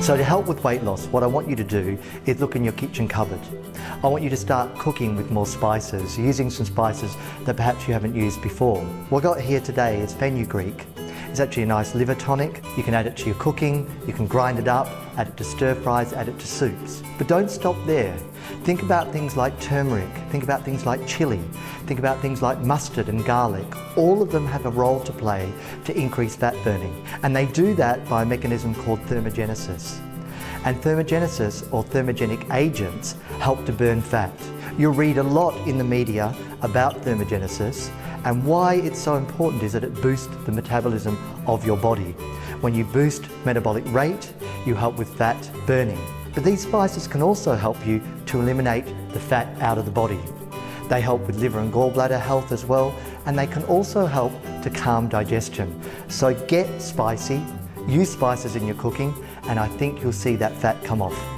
So to help with weight loss, what I want you to do is look in your kitchen cupboard. I want you to start cooking with more spices, using some spices that perhaps you haven't used before. What I got here today is fenugreek. It's actually a nice liver tonic. You can add it to your cooking, you can grind it up, add it to stir fries, add it to soups. But don't stop there. Think about things like turmeric, think about things like chilli, think about things like mustard and garlic. All of them have a role to play to increase fat burning. And they do that by a mechanism called thermogenesis. And thermogenesis, or thermogenic agents, help to burn fat. You'll read a lot in the media about thermogenesis, and why it's so important is that it boosts the metabolism of your body. When you boost metabolic rate, you help with fat burning. But these spices can also help you to eliminate the fat out of the body. They help with liver and gallbladder health as well, and they can also help to calm digestion. So get spicy, use spices in your cooking, and I think you'll see that fat come off.